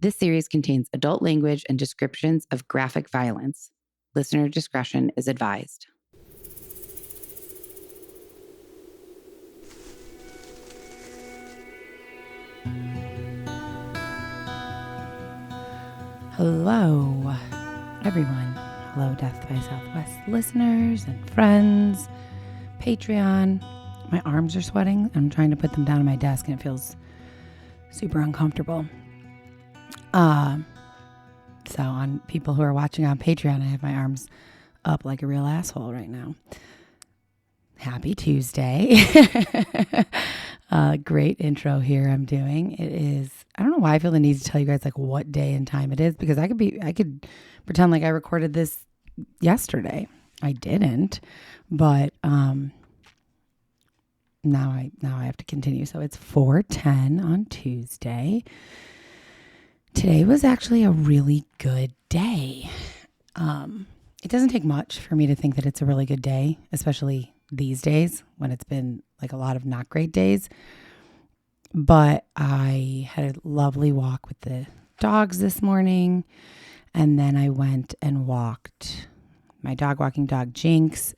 This series contains adult language and descriptions of graphic violence. Listener discretion is advised. Hello, everyone. Hello, Death by Southwest listeners and friends. Patreon. My arms are sweating. I'm trying to put them down on my desk and it feels super uncomfortable. So on people who are watching on Patreon, I have my arms up like a real asshole right now. Happy Tuesday. Great intro here I'm doing. It is, I don't know why I feel the need to tell you guys like what day and time it is, because I could pretend like I recorded this yesterday. I didn't, but now I have to continue. So it's 4:10 on Tuesday. Today was actually a really good day. It doesn't take much for me to think that it's a really good day, especially these days when it's been like a lot of not great days. But I had a lovely walk with the dogs this morning. And then I went and walked my walking dog Jinx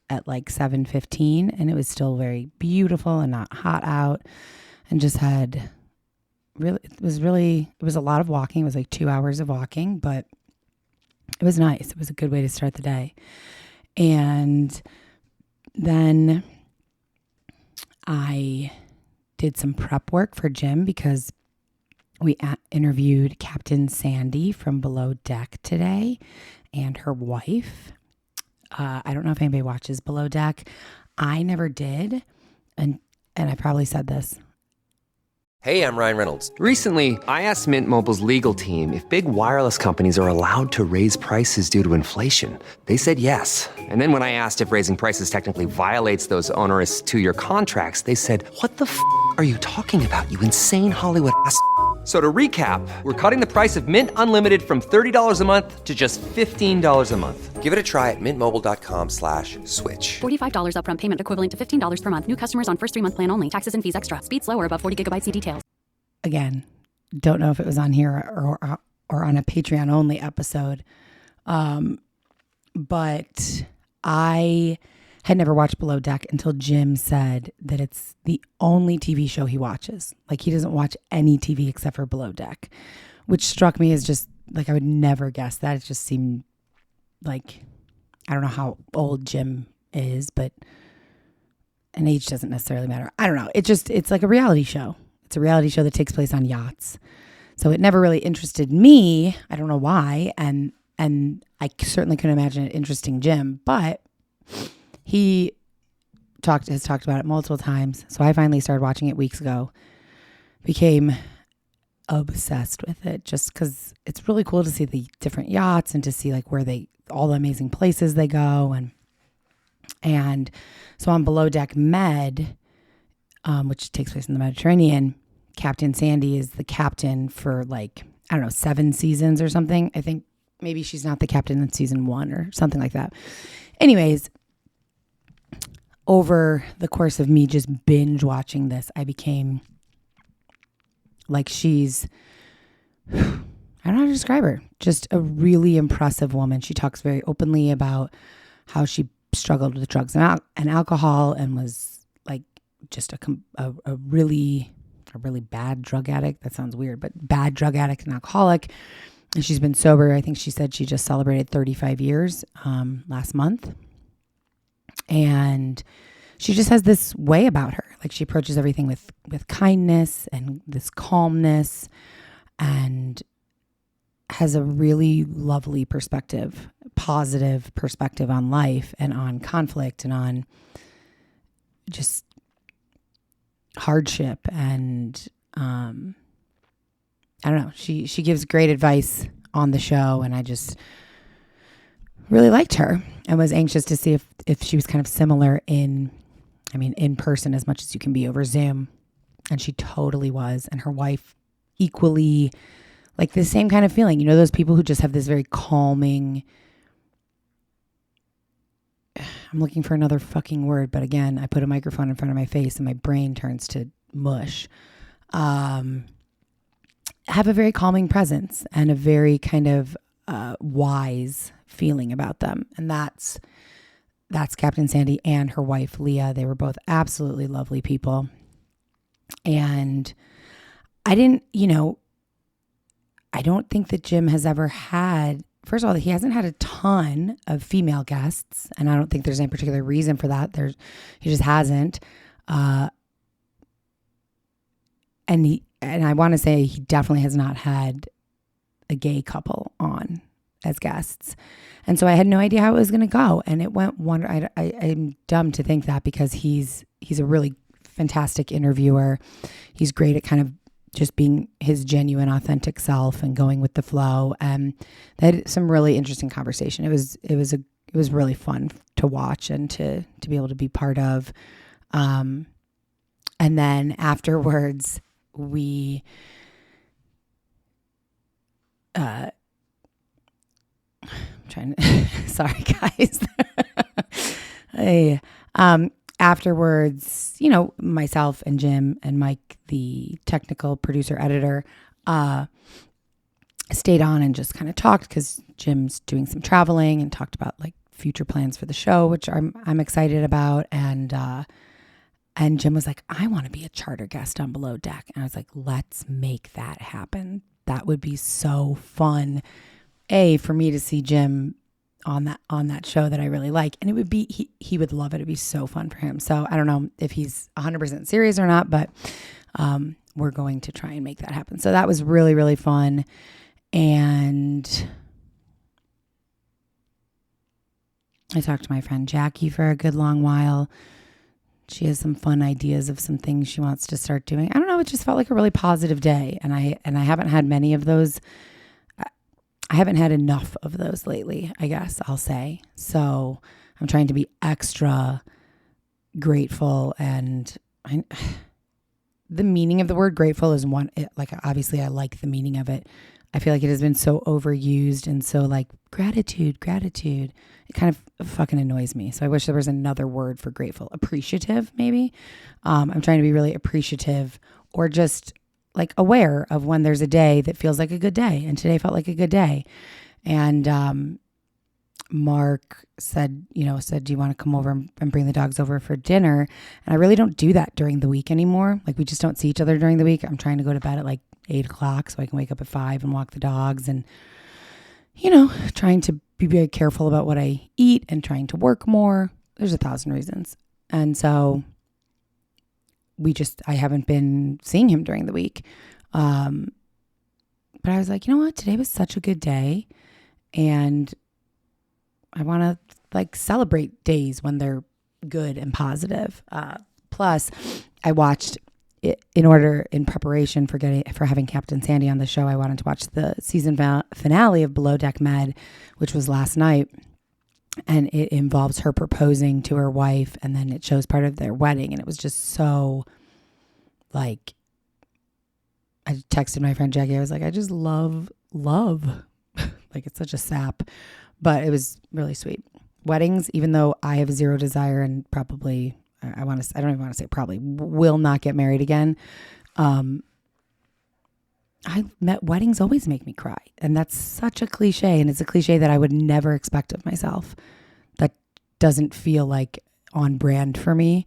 at like 7:15. And it was still very beautiful and not hot out. And just had it was a lot of walking. It was like 2 hours of walking, but it was nice. It was a good way to start the day. And then I did some prep work for Jim because we interviewed Captain Sandy from Below Deck today and her wife. I don't know if anybody watches Below Deck. I never did. And I probably said this. Hey, I'm Ryan Reynolds. Recently, I asked Mint Mobile's legal team if big wireless companies are allowed to raise prices due to inflation. They said yes. And then when I asked if raising prices technically violates those onerous two-year contracts, they said, "What the f*** are you talking about, you insane Hollywood ass?" So to recap, we're cutting the price of Mint Unlimited from $30 a month to just $15 a month. Give it a try at mintmobile.com/switch. $45 upfront payment equivalent to $15 per month. New customers on first 3-month plan only. Taxes and fees extra. Speed slower above 40 gigabytes. See details. Again, don't know if it was on here or on a Patreon only episode. But I had never watched Below Deck until Jim said that it's the only TV show he watches. Like he doesn't watch any TV except for Below Deck, which struck me as just like, I would never guess that. It just seemed like, I don't know how old Jim is, but an age doesn't necessarily matter. I don't know. It's like a reality show. It's a reality show that takes place on yachts. So it never really interested me. I don't know why. And I certainly couldn't imagine it interesting Jim, but he has talked about it multiple times. So I finally started watching it weeks ago. Became obsessed with it just because it's really cool to see the different yachts and to see like where all the amazing places they go. And so on Below Deck Med, which takes place in the Mediterranean, Captain Sandy is the captain for like, I don't know, 7 seasons or something. I think maybe she's not the captain in season 1 or something like that. Anyways, over the course of me just binge watching this, I became like I don't know how to describe her, just a really impressive woman. She talks very openly about how she struggled with drugs and alcohol and was like just a really bad drug addict. That sounds weird, but bad drug addict and alcoholic. And she's been sober. I think she said she just celebrated 35 years last month. And she just has this way about her. Like she approaches everything with kindness and this calmness and has a really lovely perspective, positive perspective on life and on conflict and on just hardship. And I don't know, she gives great advice on the show, and I just really liked her and was anxious to see if she was kind of similar in person as much as you can be over Zoom. And she totally was. And her wife equally, like the same kind of feeling. You know, those people who just have this very calming, I'm looking for another fucking word, but again, I put a microphone in front of my face and my brain turns to mush. have a very calming presence and a very kind of wise feeling about them. And that's Captain Sandy and her wife, Leah. They were both absolutely lovely people. And I don't think that Jim has ever had, first of all, he hasn't had a ton of female guests. And I don't think there's any particular reason for that. He just hasn't. And I want to say he definitely has not had a gay couple on as guests. And so I had no idea how it was going to go. And it went wonderful. I'm dumb to think that, because he's a really fantastic interviewer. He's great at kind of just being his genuine, authentic self and going with the flow. And they had some really interesting conversation. It was really fun to watch and to be able to be part of. And then afterwards, we sorry guys. Afterwards, myself and Jim and Mike, the technical producer editor, stayed on and just kind of talked, because Jim's doing some traveling, and talked about like future plans for the show, which I'm excited about. And Jim was like, I want to be a charter guest on Below Deck. And I was like, let's make that happen. That would be so fun. For me to see Jim on that show that I really like. And it would be, he would love it. It'd be so fun for him. So I don't know if he's 100% serious or not, but we're going to try and make that happen. So that was really, really fun. And I talked to my friend Jackie for a good long while. She has some fun ideas of some things she wants to start doing. I don't know. It just felt like a really positive day. And I haven't had many of those. I haven't had enough of those lately, I guess I'll say. So I'm trying to be extra grateful. And the meaning of the word grateful is one, obviously I like the meaning of it. I feel like it has been so overused, and so like gratitude. It kind of fucking annoys me. So I wish there was another word for grateful. Appreciative, maybe. I'm trying to be really appreciative, or just like aware of when there's a day that feels like a good day. And today felt like a good day. And Mark said, do you want to come over and bring the dogs over for dinner? And I really don't do that during the week anymore. Like, we just don't see each other during the week. I'm trying to go to bed at like 8 o'clock so I can wake up at 5 and walk the dogs, and, trying to be very careful about what I eat and trying to work more. There's 1,000 reasons. And so I haven't been seeing him during the week. But I was like, you know what? Today was such a good day. And I want to like celebrate days when they're good and positive. Plus I watched it in preparation for having Captain Sandy on the show. I wanted to watch the season finale of Below Deck Med, which was last night. And it involves her proposing to her wife, and then it shows part of their wedding. And it was just so, like, I texted my friend Jackie. I was like, I just love. Like, it's such a sap. But it was really sweet. Weddings, even though I have zero desire and probably, I don't even want to say probably, will not get married again. Weddings always make me cry. And that's such a cliche. And it's a cliche that I would never expect of myself. That doesn't feel like on brand for me,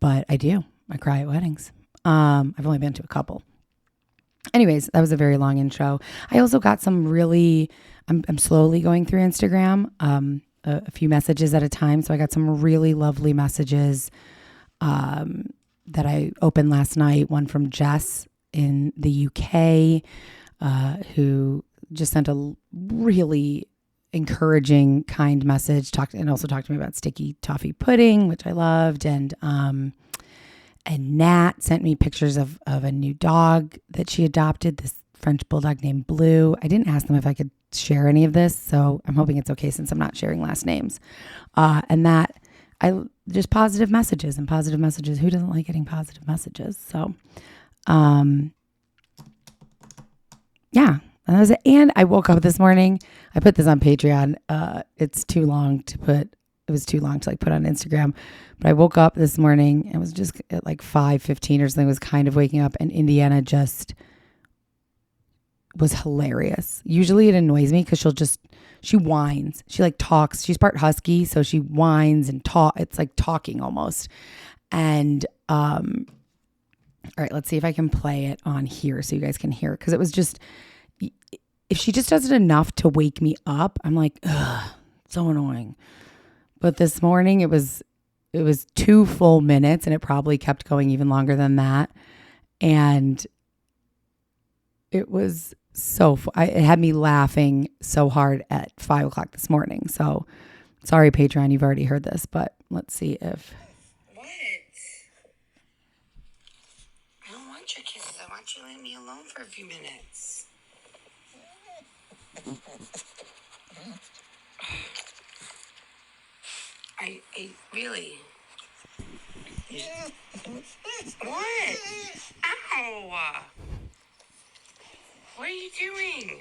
but I do. I cry at weddings. I've only been to a couple. Anyways, that was a very long intro. I also got some really, I'm slowly going through Instagram, a few messages at a time. So I got some really lovely messages that I opened last night. One from Jess in the UK, who just sent a really encouraging, kind message. And also talked to me about sticky toffee pudding, which I loved. And Nat sent me pictures of a new dog that she adopted, this French bulldog named Blue. I didn't ask them if I could share any of this, so I'm hoping it's okay since I'm not sharing last names. And that just positive messages. Who doesn't like getting positive messages? So, yeah, and that was it. And I woke up this morning. I put this on Patreon. It's too long to put. It was too long to like put on Instagram, but I woke up this morning and was just at like 5:15 or something. Was kind of waking up, and Indiana just was hilarious. Usually it annoys me because she whines. She like talks. She's part husky, so she whines and talk. It's like talking almost. And all right, let's see if I can play it on here so you guys can hear it, because it was just, if she just does it enough to wake me up, I'm like, ugh, so annoying. But this morning it was 2 full minutes, and it probably kept going even longer than that. And it was so it had me laughing so hard at 5 o'clock this morning. So sorry, Patreon, you've already heard this, but let's see if. What? I don't want your kisses. I want you to leave me alone for a few minutes. I really. What? Ow! What are you doing?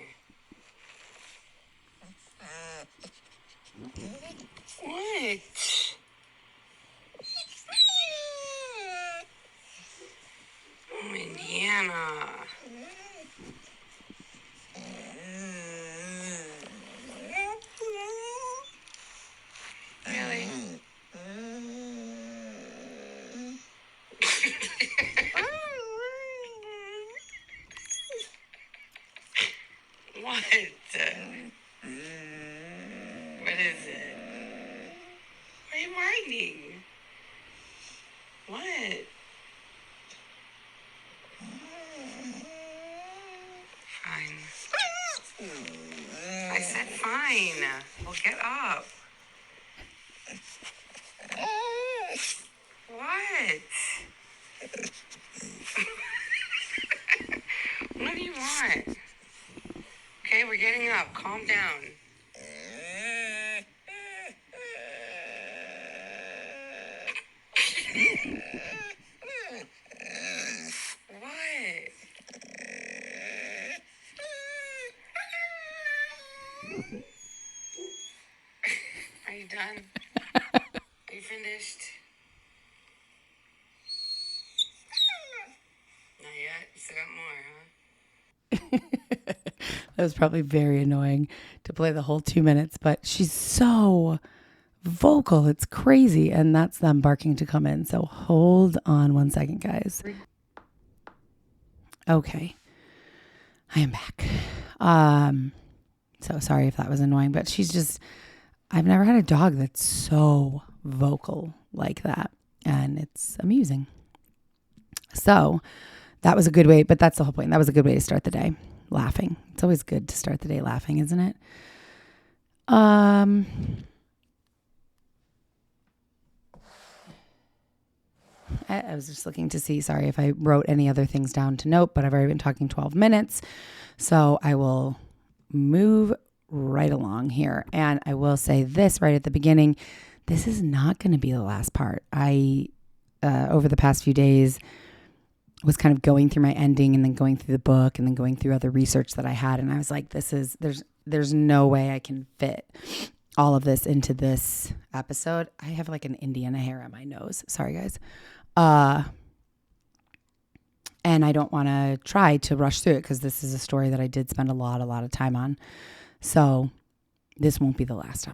What? Oh, Indiana. Really? What? What is it? Why are you whining? What? Fine. I said fine. Well, get up. What? What do you want? Okay, we're getting up. Calm down. What? Are you done? Are you finished? Not yet? You still got more, huh? That was probably very annoying to play the whole 2 minutes, but she's so vocal. It's crazy. And that's them barking to come in. So hold on 1 second, guys. Okay. I am back. So sorry if that was annoying, but I've never had a dog that's so vocal like that. And it's amusing. So that was a good way, but that's the whole point. That was a good way to start the day, laughing. It's always good to start the day laughing, isn't it? I was just looking to see, sorry if I wrote any other things down to note, but I've already been talking 12 minutes. So I will move right along here. And I will say this right at the beginning. This is not going to be the last part. I, over the past few days, was kind of going through my ending and then going through the book and then going through other research that I had. And I was like, there's no way I can fit all of this into this episode. I have like an Indiana hair on my nose. Sorry, guys. And I don't want to try to rush through it because this is a story that I did spend a lot of time on. So this won't be the last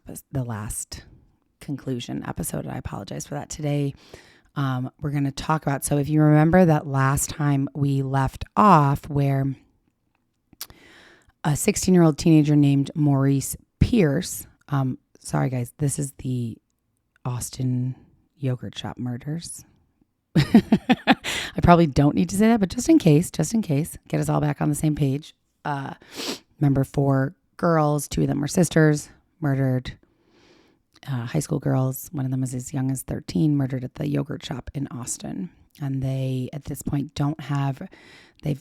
conclusion episode. I apologize for that. Today, we're going to talk about, so if you remember that last time we left off where a 16-year-old teenager named Maurice Pierce, sorry guys, this is the Austin yogurt shop murders. I probably don't need to say that, but just in case, get us all back on the same page. Remember 4 girls, 2 of them were sisters, murdered. High school girls, one of them was as young as 13, murdered at the yogurt shop in Austin. And they, at this point, they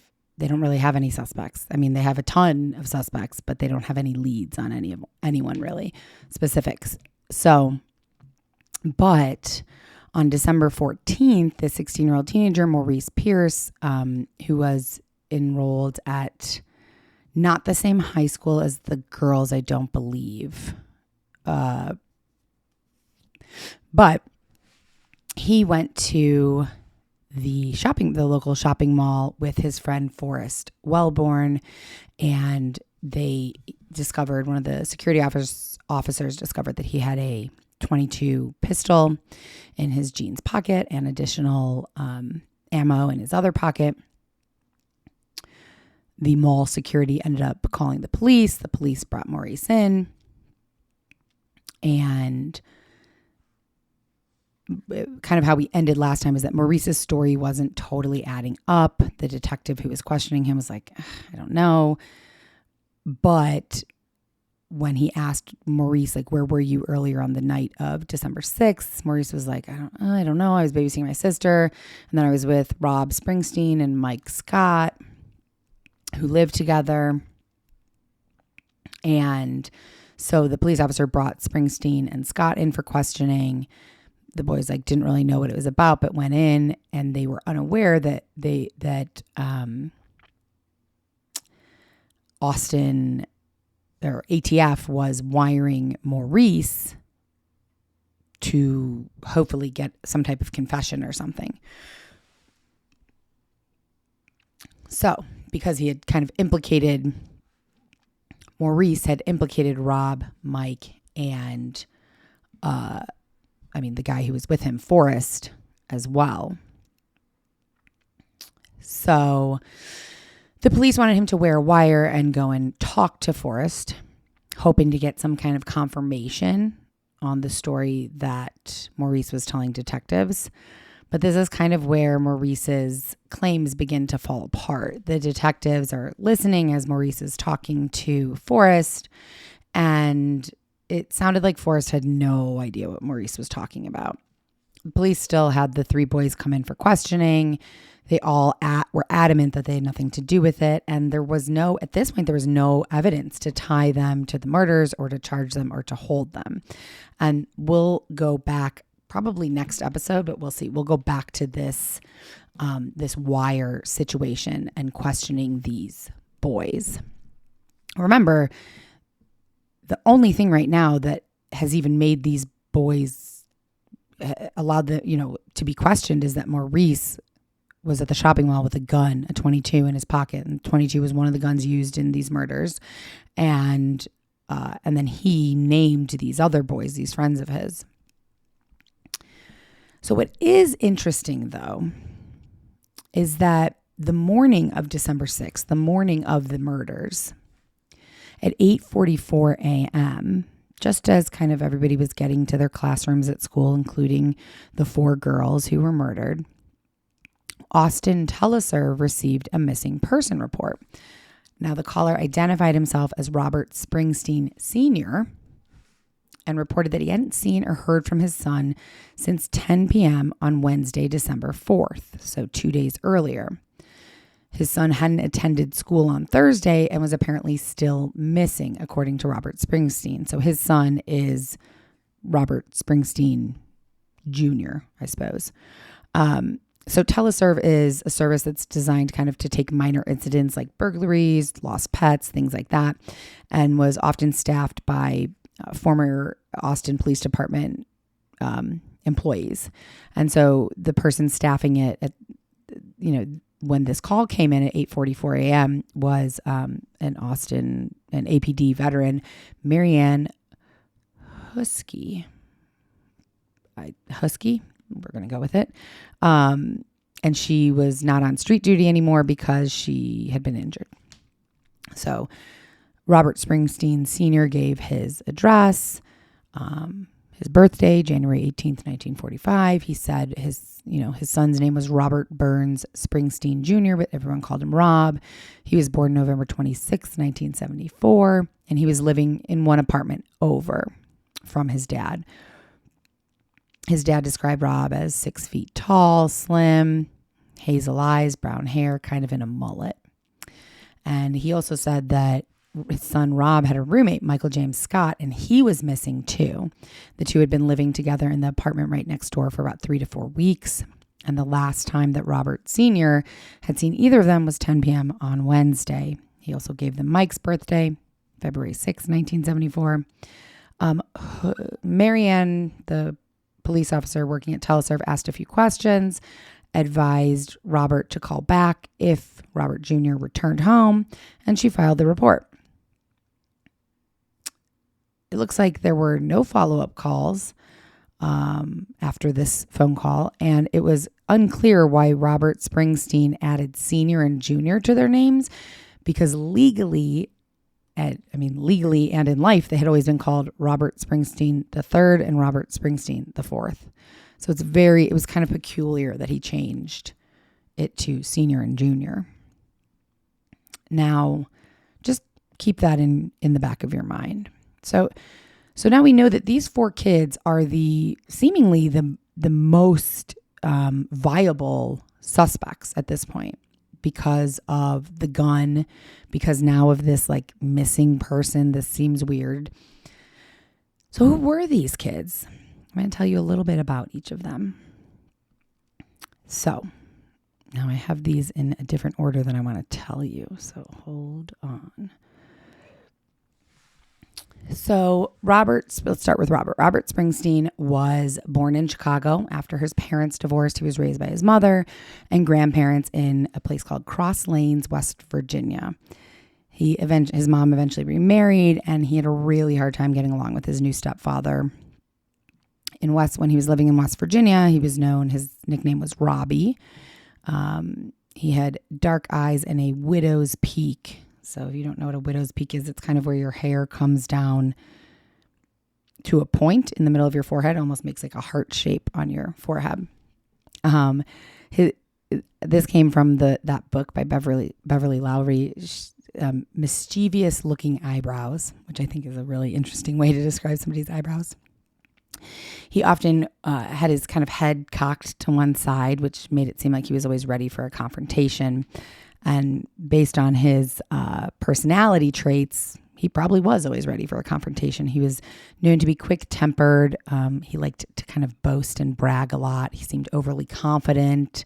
don't really have any suspects. I mean, they have a ton of suspects, but they don't have any leads on anyone really specifics. So, but on December 14th, the 16-year-old teenager, Maurice Pierce, who was enrolled at not the same high school as the girls, I don't believe, but he went to the local shopping mall with his friend Forrest Wellborn, and they discovered, one of the security officers discovered that he had a .22 pistol in his jeans pocket and additional ammo in his other pocket. The mall security ended up calling the police. The police brought Maurice in, and kind of how we ended last time is that Maurice's story wasn't totally adding up. The detective who was questioning him was like, I don't know. But when he asked Maurice, like, where were you earlier on the night of December 6th? Maurice was like, I don't know. I was babysitting my sister. And then I was with Rob Springsteen and Mike Scott, who lived together. And so the police officer brought Springsteen and Scott in for questioning. The boys like didn't really know what it was about, but went in, and they were unaware that Austin or ATF was wiring Maurice to hopefully get some type of confession or something. So, because he had kind of implicated, Maurice had implicated Rob, Mike, and the guy who was with him, Forrest, as well. So the police wanted him to wear a wire and go and talk to Forrest, hoping to get some kind of confirmation on the story that Maurice was telling detectives. But this is kind of where Maurice's claims begin to fall apart. The detectives are listening as Maurice is talking to Forrest, and it sounded like Forrest had no idea what Maurice was talking about. The police still had the three boys come in for questioning. They all were adamant that they had nothing to do with it. And at this point, there was no evidence to tie them to the murders or to charge them or to hold them. And we'll go back probably next episode, but we'll see. We'll go back to this wire situation and questioning these boys. Remember, the only thing right now that has even made these boys allowed to be questioned is that Maurice was at the shopping mall with a gun, a .22 in his pocket, and 22 was one of the guns used in these murders, and then he named these other boys, these friends of his. So what is interesting, though, is that the morning of December 6th, the morning of the murders, at 8:44 a.m., just as kind of everybody was getting to their classrooms at school, including the four girls who were murdered, Austin Teleserve received a missing person report. Now, the caller identified himself as Robert Springsteen Sr. and reported that he hadn't seen or heard from his son since 10 p.m. on Wednesday, December 4th, so 2 days earlier. His son hadn't attended school on Thursday and was apparently still missing, according to Robert Springsteen. So his son is Robert Springsteen Jr., I suppose. So Teleserve is a service that's designed kind of to take minor incidents like burglaries, lost pets, things like that, and was often staffed by former Austin Police Department employees. And so the person staffing it when this call came in at 8:44 a.m. was an APD veteran, Marianne Husky. We're going to go with it. And she was not on street duty anymore because she had been injured. So Robert Springsteen Sr. gave his address, his birthday, January 18th, 1945. He said his son's name was Robert Burns Springsteen Jr., but everyone called him Rob. He was born November 26th, 1974, and he was living in one apartment over from his dad. His dad described Rob as 6 feet tall, slim, hazel eyes, brown hair, kind of in a mullet. And he also said that his son Rob had a roommate, Michael James Scott, and he was missing too. The two had been living together in the apartment right next door for about 3 to 4 weeks. And the last time that Robert Sr. had seen either of them was 10 p.m. on Wednesday. He also gave them Mike's birthday, February 6, 1974. Marianne, the police officer working at Teleserve, asked a few questions, advised Robert to call back if Robert Jr. returned home, and she filed the report. It looks like there were no follow-up calls after this phone call, and it was unclear why Robert Springsteen added senior and junior to their names, because legally and in life, they had always been called Robert Springsteen III and Robert Springsteen IV. So it was kind of peculiar that he changed it to senior and junior. Now, just keep that in the back of your mind. So now we know that these 4 kids are seemingly the most viable suspects at this point, because of the gun, because now of this like missing person. This seems weird. So who were these kids? I'm going to tell you a little bit about each of them. So now I have these in a different order than I want to tell you. So hold on. So let's start with Robert. Robert Springsteen was born in Chicago. After his parents divorced, he was raised by his mother and grandparents in a place called Cross Lanes, West Virginia. His mom eventually remarried, and he had a really hard time getting along with his new stepfather. When he was living in West Virginia, his nickname was Robbie. He had dark eyes and a widow's peak. So if you don't know what a widow's peak is, it's kind of where your hair comes down to a point in the middle of your forehead. It almost makes like a heart shape on your forehead. This came from that book by Beverly Lowry, Mischievous Looking Eyebrows, which I think is a really interesting way to describe somebody's eyebrows. He often had his kind of head cocked to one side, which made it seem like he was always ready for a confrontation. And based on his personality traits, he probably was always ready for a confrontation. He was known to be quick-tempered. He liked to kind of boast and brag a lot. He seemed overly confident.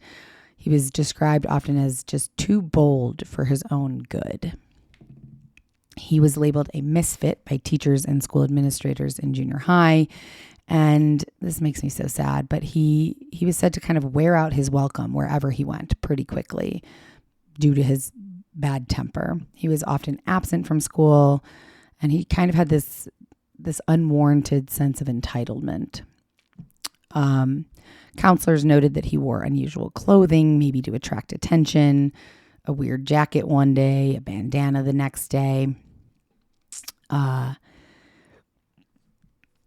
He was described often as just too bold for his own good. He was labeled a misfit by teachers and school administrators in junior high. And this makes me so sad, but he was said to kind of wear out his welcome wherever he went pretty quickly, due to his bad temper. He was often absent from school, and he kind of had this unwarranted sense of entitlement. Counselors noted that he wore unusual clothing, maybe to attract attention, a weird jacket one day, a bandana the next day.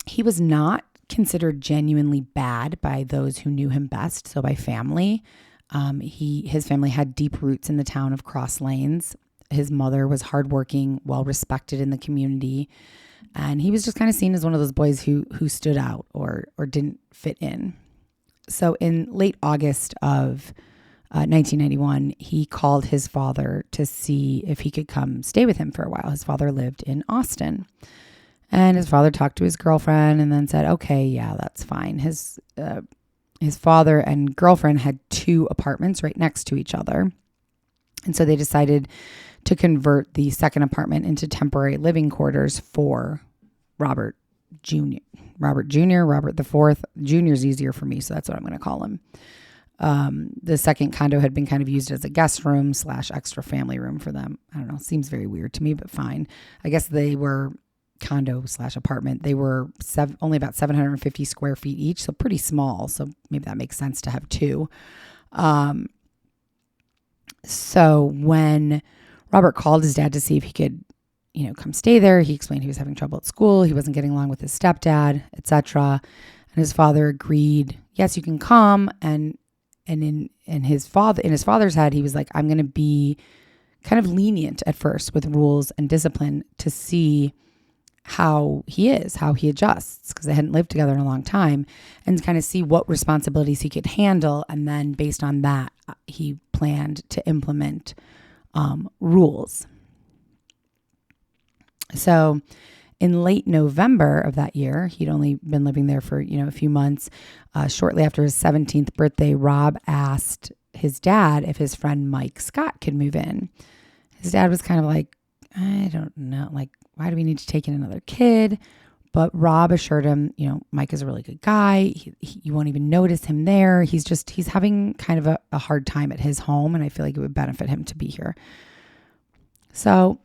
He was not considered genuinely bad by those who knew him best, so by family. His family had deep roots in the town of Cross Lanes. His mother was hardworking, well respected in the community, and he was just kind of seen as one of those boys who stood out or didn't fit in. So in late August of 1991, he called his father to see if he could come stay with him for a while. His father lived in Austin, and his father talked to his girlfriend and then said, "Okay, yeah, that's fine." His father and girlfriend had 2 apartments right next to each other. And so they decided to convert the second apartment into temporary living quarters for Robert Jr. Robert the Fourth. Junior's easier for me, so that's what I'm going to call him. The second condo had been kind of used as a guest room / extra family room for them. I don't know. Seems very weird to me, but fine. I guess they were condo / apartment. They were only about 750 square feet each, so pretty small. So maybe that makes sense to have 2. So when Robert called his dad to see if he could, come stay there, he explained he was having trouble at school. He wasn't getting along with his stepdad, etc. And his father agreed, yes, you can come. And in his father's head, he was like, I'm going to be kind of lenient at first with rules and discipline to see how he adjusts, because they hadn't lived together in a long time, and kind of see what responsibilities he could handle. And then based on that, he planned to implement rules. So in late November of that year, he'd only been living there for, a few months. Shortly after his 17th birthday, Rob asked his dad if his friend Mike Scott could move in. His dad was kind of like, I don't know, like, why do we need to take in another kid? But Rob assured him, Mike is a really good guy. You won't even notice him there. He's having kind of a hard time at his home, and I feel like it would benefit him to be here. So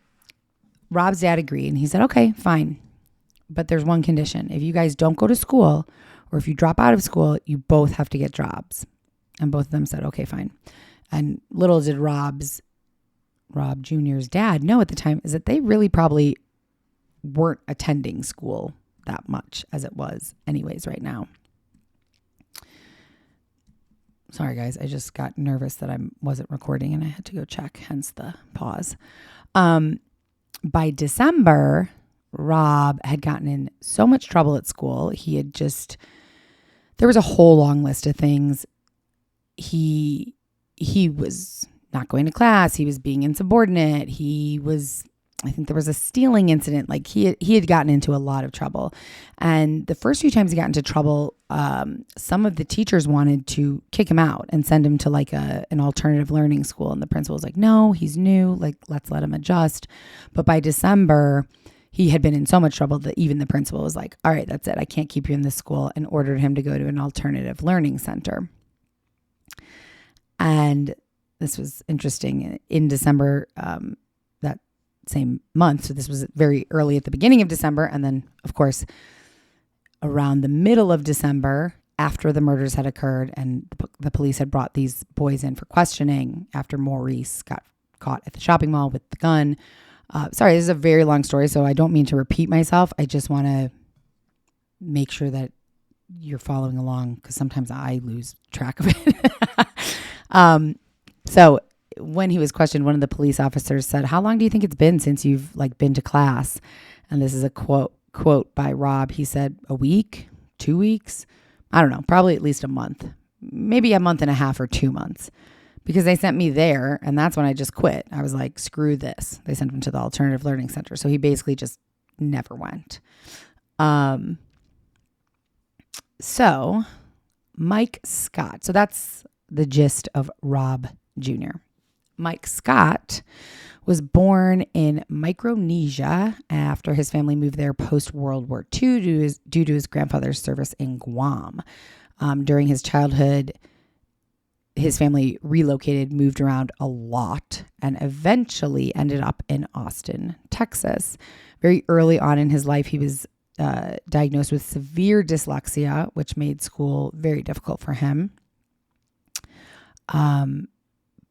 Rob's dad agreed, and he said, okay, fine. But there's one condition. If you guys don't go to school, or if you drop out of school, you both have to get jobs. And both of them said, okay, fine. And little did Rob Jr.'s dad know at the time is that they really probably weren't attending school that much as it was anyways right now. Sorry, guys. I just got nervous that I wasn't recording and I had to go check, hence the pause. By December, Rob had gotten in so much trouble at school. There was a whole long list of things. He was not going to class. He was being insubordinate. I think there was a stealing incident. Like he had gotten into a lot of trouble. And the first few times he got into trouble, some of the teachers wanted to kick him out and send him to like an alternative learning school. And the principal was like, no, he's new. Like, let's let him adjust. But by December, he had been in so much trouble that even the principal was like, all right, that's it. I can't keep you in this school, and ordered him to go to an alternative learning center. And this was interesting. In December, that same month, so this was very early at the beginning of December, and then, of course, around the middle of December, after the murders had occurred and the police had brought these boys in for questioning after Maurice got caught at the shopping mall with the gun. Sorry, this is a very long story, so I don't mean to repeat myself. I just want to make sure that you're following along, because sometimes I lose track of it. So when he was questioned, one of the police officers said, how long do you think it's been since you've been to class? And this is a quote by Rob. He said, a week, 2 weeks. I don't know, probably at least a month, maybe a month and a half or 2 months, because they sent me there. And that's when I just quit. I was like, screw this. They sent him to the alternative learning center. So he basically just never went. So Mike Scott. So that's the gist of Rob Jr. Mike Scott was born in Micronesia after his family moved there post-World War II due to his grandfather's service in Guam. During his childhood, his family relocated, moved around a lot, and eventually ended up in Austin, Texas. Very early on in his life, he was diagnosed with severe dyslexia, which made school very difficult for him.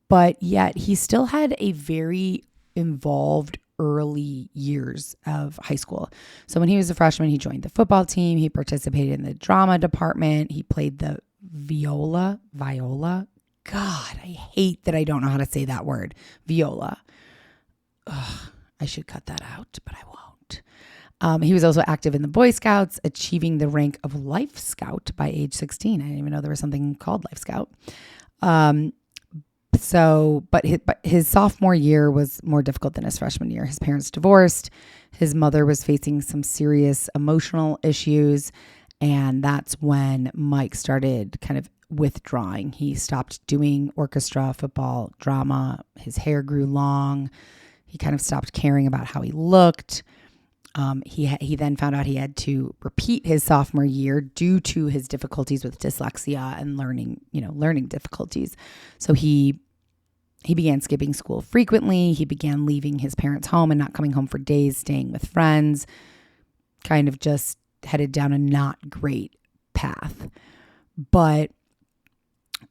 But yet he still had a very involved early years of high school. So when he was a freshman, he joined the football team. He participated in the drama department. He played the viola. God, I hate that I don't know how to say that word. Viola. Ugh, I should cut that out, but I won't. He was also active in the Boy Scouts, achieving the rank of Life Scout by age 16. I didn't even know there was something called Life Scout. But his sophomore year was more difficult than his freshman year. His parents divorced. His mother was facing some serious emotional issues. And that's when Mike started kind of withdrawing. He stopped doing orchestra, football, drama. His hair grew long. He kind of stopped caring about how he looked. He then found out he had to repeat his sophomore year due to his difficulties with dyslexia and learning difficulties. So he began skipping school frequently. He began leaving his parents' home and not coming home for days, staying with friends, kind of just headed down a not great path. But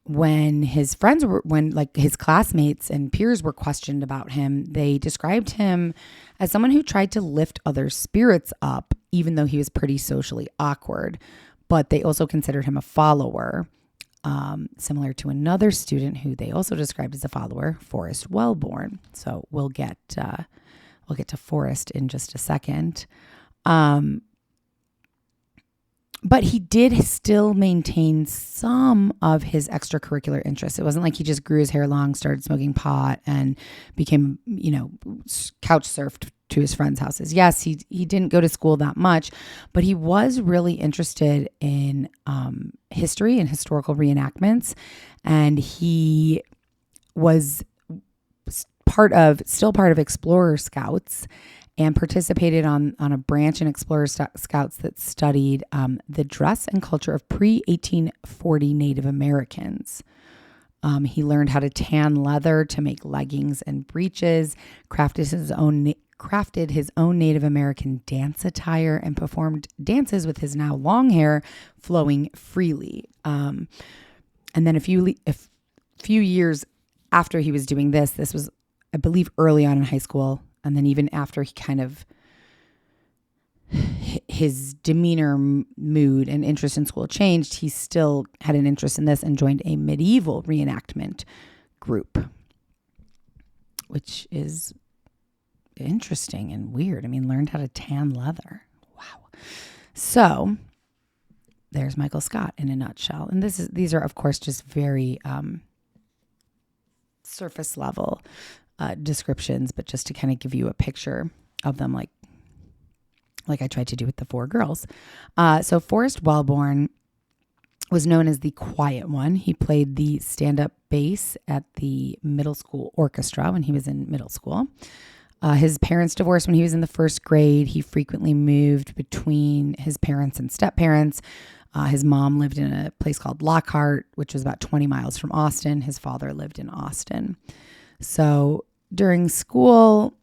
when his classmates and peers were questioned about him, they described him as someone who tried to lift others' spirits up, even though he was pretty socially awkward. But they also considered him a follower, similar to another student who they also described as a follower, Forrest Wellborn. So we'll get to Forrest in just a second. But he did still maintain some of his extracurricular interests. It wasn't like he just grew his hair long, started smoking pot, and became, couch surfed to his friends' houses. Yes, he didn't go to school that much, but he was really interested in history and historical reenactments. And he was still part of Explorer Scouts. and participated on a branch in Explorer Scouts that studied the dress and culture of pre-1840 Native Americans. He learned how to tan leather to make leggings and breeches, crafted his own Native American dance attire, and performed dances with his now long hair flowing freely. And then a few years after he was doing this was, I believe, early on in high school. And then even after he kind of, his demeanor, mood, and interest in school changed, he still had an interest in this and joined a medieval reenactment group, which is interesting and weird. I mean, learned how to tan leather. Wow. So there's Michael Scott in a nutshell. And these are, of course, just very surface level descriptions, but just to kind of give you a picture of them, like I tried to do with the four girls. So Forrest Wellborn was known as the quiet one. He played the stand-up bass at the middle school orchestra when he was in middle school. His parents divorced when he was in the first grade. He frequently moved between his parents and step-parents. His mom lived in a place called Lockhart, which was about 20 miles from Austin. His father lived in Austin. So during school,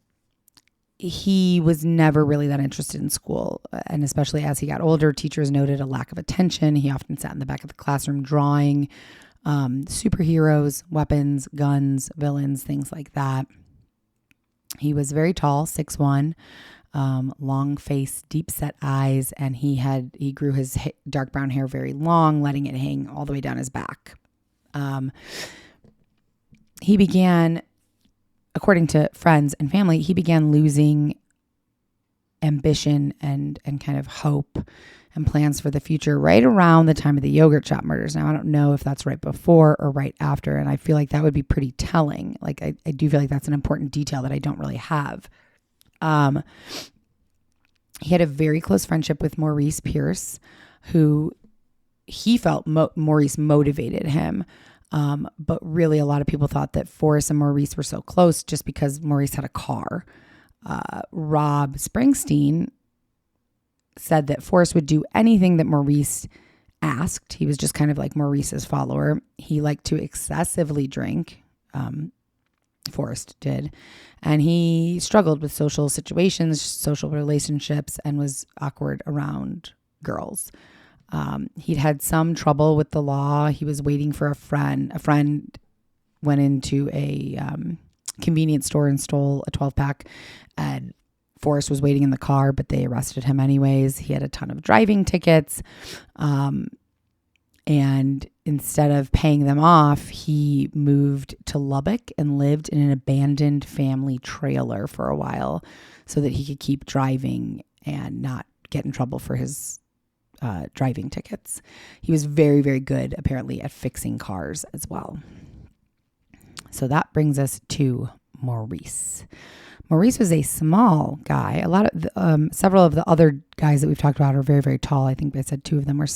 he was never really that interested in school. And especially as he got older, teachers noted a lack of attention. He often sat in the back of the classroom drawing superheroes, weapons, guns, villains, things like that. He was very tall, 6'1", long face, deep set eyes, and he grew his dark brown hair very long, letting it hang all the way down his back. He began, according to friends and family, he began losing ambition and kind of hope and plans for the future right around the time of the yogurt shop murders. Now, I don't know if that's right before or right after, and I feel like that would be pretty telling. Like, I do feel like that's an important detail that I don't really have. He had a very close friendship with Maurice Pierce, who he felt Maurice motivated him. But really, a lot of people thought that Forrest and Maurice were so close just because Maurice had a car. Rob Springsteen said that Forrest would do anything that Maurice asked. He was just kind of like Maurice's follower. He liked to excessively drink. Forrest did. And he struggled with social situations, social relationships, and was awkward around girls. He'd had some trouble with the law. He was waiting for a friend. A friend went into a convenience store and stole a 12-pack, and Forrest was waiting in the car, but they arrested him anyways. He had a ton of driving tickets. And instead of paying them off, he moved to Lubbock and lived in an abandoned family trailer for a while so that he could keep driving and not get in trouble for his driving tickets. He was very, very good, apparently, at fixing cars as well. So that brings us to Maurice. Maurice was a small guy. Several of the other guys that we've talked about are very, very tall. I think I said two of them were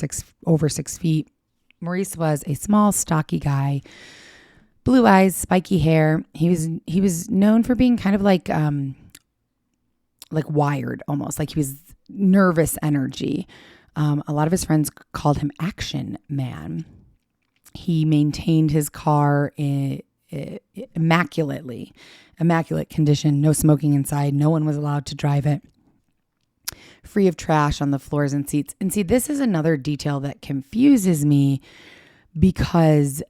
over 6 feet. Maurice was a small, stocky guy, blue eyes, spiky hair. He was known for being kind of like wired almost, like he was nervous energy. A lot of his friends called him Action Man. He maintained his car immaculate condition, no smoking inside. No one was allowed to drive it. Free of trash on the floors and seats. And see, this is another detail that confuses me because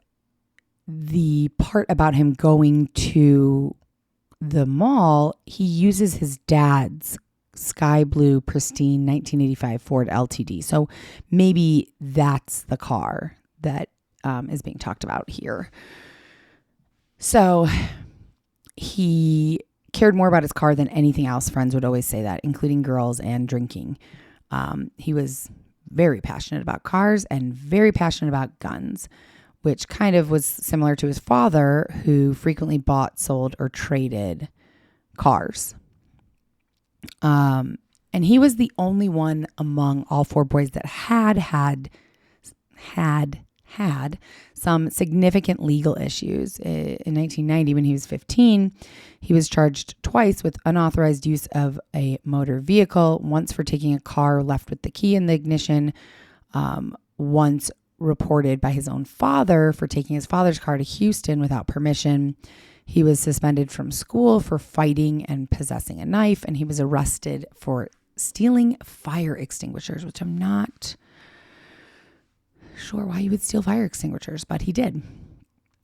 the part about him going to the mall, he uses his dad's sky blue, pristine 1985 Ford LTD. So maybe that's the car that is being talked about here. So he cared more about his car than anything else. Friends would always say that, including girls and drinking. He was very passionate about cars and very passionate about guns, which kind of was similar to his father, who frequently bought, sold, or traded cars. And he was the only one among all four boys that had had some significant legal issues. In 1990, when he was 15, he was charged twice with unauthorized use of a motor vehicle, once for taking a car left with the key in the ignition, once reported by his own father for taking his father's car to Houston without permission. He was suspended from school for fighting and possessing a knife, and he was arrested for stealing fire extinguishers, which I'm not sure why he would steal fire extinguishers, but he did.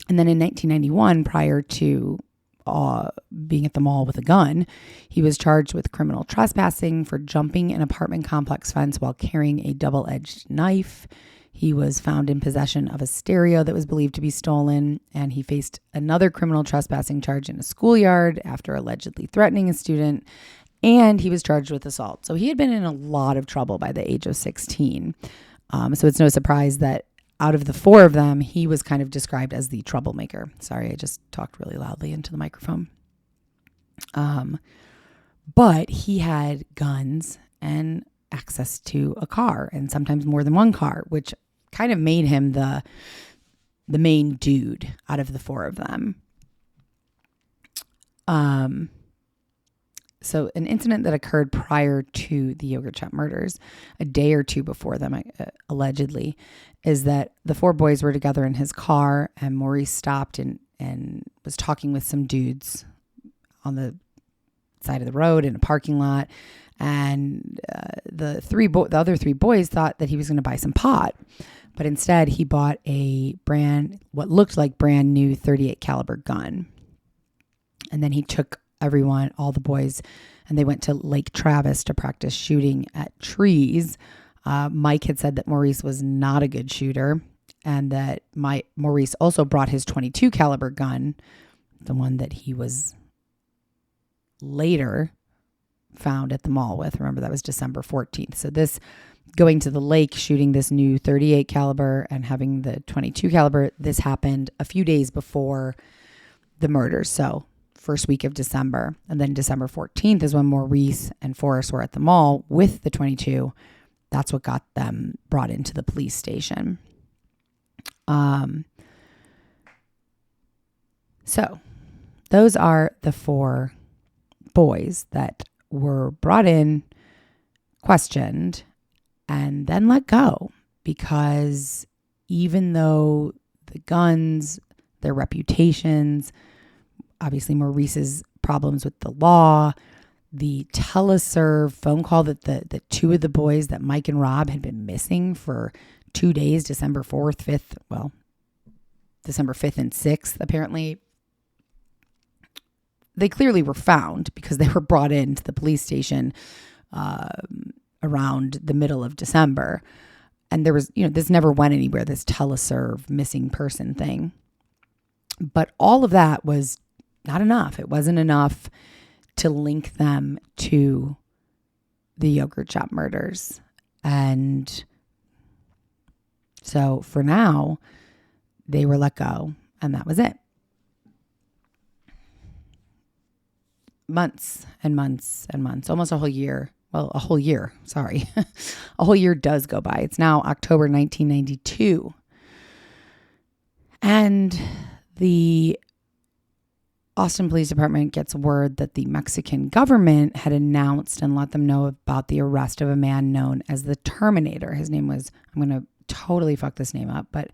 And then in 1991, prior to being at the mall with a gun, he was charged with criminal trespassing for jumping an apartment complex fence while carrying a double-edged knife. He was found in possession of a stereo that was believed to be stolen, and he faced another criminal trespassing charge in a schoolyard after allegedly threatening a student, and he was charged with assault. So he had been in a lot of trouble by the age of 16. So it's no surprise that out of the four of them, he was kind of described as the troublemaker. Sorry, I just talked really loudly into the microphone. But he had guns and access to a car, and sometimes more than one car, which kind of made him the main dude out of the four of them. So an incident that occurred prior to the Yogurt Shop murders, a day or two before them, allegedly, is that the four boys were together in his car, and Maurice stopped and was talking with some dudes on the side of the road in a parking lot. And the other three boys thought that he was going to buy some pot, but instead he bought what looked like brand new 38 caliber gun. And then he took all the boys, and they went to Lake Travis to practice shooting at trees. Mike had said that Maurice was not a good shooter, and that Maurice also brought his 22 caliber gun, the one that he was later found at the mall with. Remember, that was December 14th. So this going to the lake, shooting this new 38 caliber and having the 22 caliber, this happened a few days before the murders. So first week of December. And then December 14th is when Maurice and Forrest were at the mall with the 22. That's what got them brought into the police station. So those are the four boys that were brought in, questioned, and then let go, because even though the guns, their reputations, obviously Maurice's problems with the law, the teleserve phone call that the two of the boys, that Mike and Rob, had been missing for 2 days, December 4th, 5th, December 5th and 6th, apparently. They clearly were found because they were brought into the police station around the middle of December. And there was, this never went anywhere, this teleserve missing person thing. But all of that was not enough. It wasn't enough to link them to the Yogurt Shop murders. And so for now, they were let go, and that was it. Months and months and months, almost a whole year. Well, a whole year, sorry. A whole year does go by. It's now October 1992. And the Austin Police Department gets word that the Mexican government had announced and let them know about the arrest of a man known as the Terminator. His name was, I'm going to totally fuck this name up, but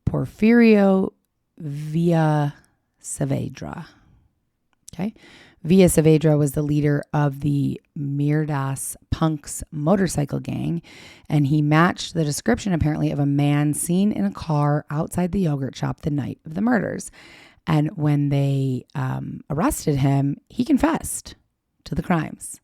Porfirio Villa Saavedra. Okay. Villa Saavedra was the leader of the Mierdas Punks motorcycle gang, and he matched the description, apparently, of a man seen in a car outside the yogurt shop the night of the murders. And when they arrested him, he confessed to the crimes.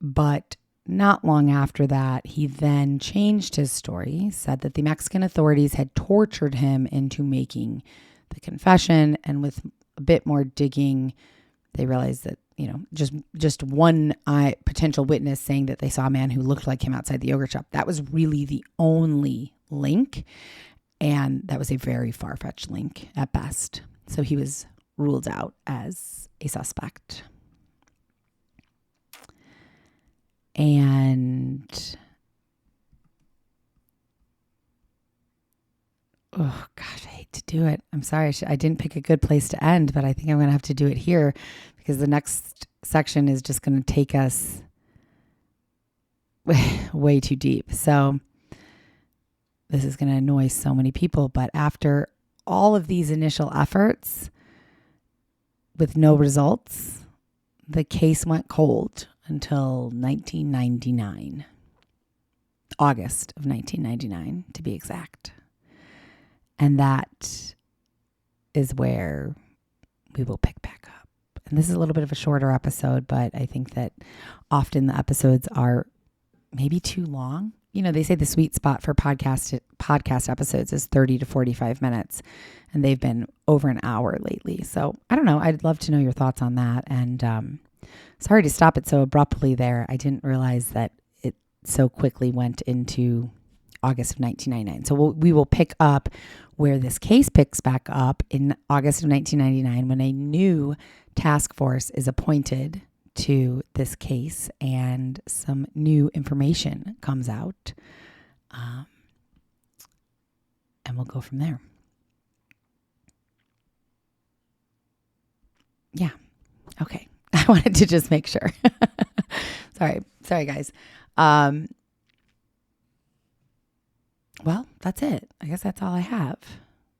But not long after that, he then changed his story, said that the Mexican authorities had tortured him into making the confession, and with a bit more digging, they realized that, just one potential witness saying that they saw a man who looked like him outside the yogurt shop, that was really the only link. And that was a very far-fetched link at best. So he was ruled out as a suspect. And Oh gosh, I hate to do it. I'm sorry. I didn't pick a good place to end, but I think I'm going to have to do it here because the next section is just going to take us way too deep. So this is going to annoy so many people, but after all of these initial efforts with no results, the case went cold until 1999. August of 1999, to be exact. And that is where we will pick back up. And this is a little bit of a shorter episode, but I think that often the episodes are maybe too long. You know, they say the sweet spot for podcast episodes is 30 to 45 minutes, and they've been over an hour lately. So I don't know. I'd love to know your thoughts on that. And sorry to stop it so abruptly there. I didn't realize that it so quickly went into August of 1999. So we will pick up where this case picks back up in August of 1999 when a new task force is appointed to this case and some new information comes out. And we'll go from there. Yeah. Okay. I wanted to just make sure. Sorry guys. Well, that's it. I guess that's all I have.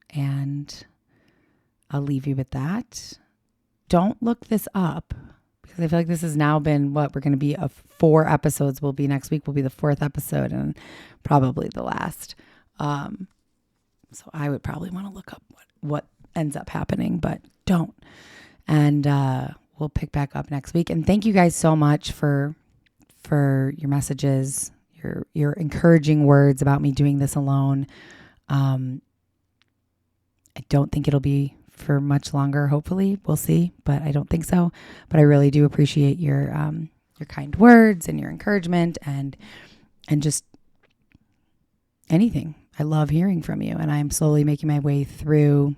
And I'll leave you with that. Don't look this up because I feel like this has now been we're going to be 4 episodes. Will be next week will be the 4th episode and probably the last. So I would probably want to look up what ends up happening, but don't. And we'll pick back up next week. And thank you guys so much for your messages, your encouraging words about me doing this alone. I don't think it'll be for much longer. Hopefully we'll see, but I don't think so. But I really do appreciate your kind words and your encouragement and just anything. I love hearing from you, and I'm slowly making my way through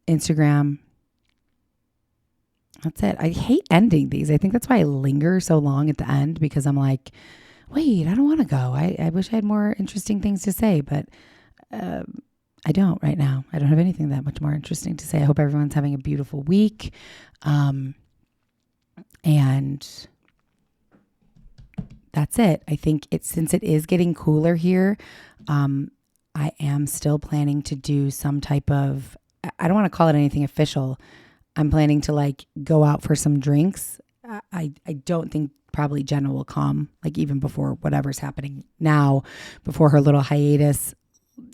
Instagram. That's it. I hate ending these. I think that's why I linger so long at the end, because I'm like, wait, I don't want to go. I wish I had more interesting things to say, but I don't right now. I don't have anything that much more interesting to say. I hope everyone's having a beautiful week. And that's it. I think since it is getting cooler here, I am still planning to do some type of, I don't want to call it anything official. I'm planning to go out for some drinks. I don't think probably Jenna will come, even before whatever's happening now, before her little hiatus.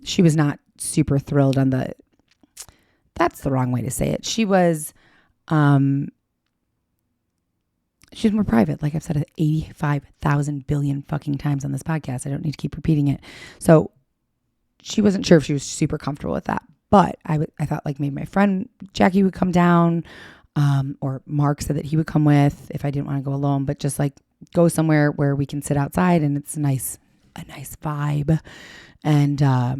She was not super thrilled that's the wrong way to say it. She was more private. Like I've said it 85,000 billion fucking times on this podcast. I don't need to keep repeating it. So she wasn't sure if she was super comfortable with that. But I thought maybe my friend Jackie would come down, or Mark said that he would come with if I didn't want to go alone, but just go somewhere where we can sit outside and it's a nice vibe, and a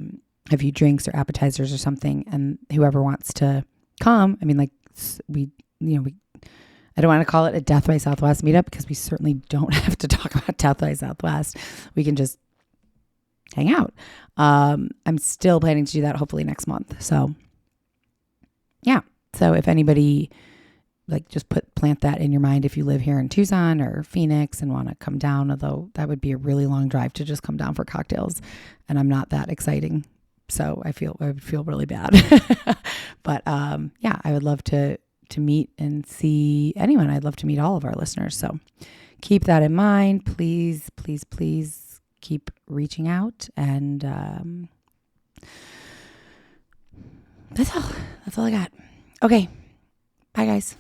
few drinks or appetizers or something. And whoever wants to come, I don't want to call it a Death by Southwest meetup because we certainly don't have to talk about Death by Southwest. We can just hang out. I'm still planning to do that hopefully next month. So yeah. So if anybody just plant that in your mind, if you live here in Tucson or Phoenix and want to come down, although that would be a really long drive to just come down for cocktails, and I'm not that exciting. So I would feel really bad. But yeah, I would love to meet and see anyone. I'd love to meet all of our listeners. So keep that in mind. Please, please, please keep reaching out. And that's all I got. Okay. Bye, guys.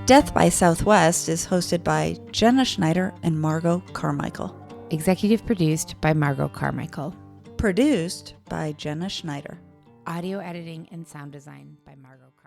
Death by Southwest is hosted by Jenna Schneider and Margot Carmichael. Executive produced by Margot Carmichael. Produced by Jenna Schneider. Audio editing and sound design by Margot Carmichael.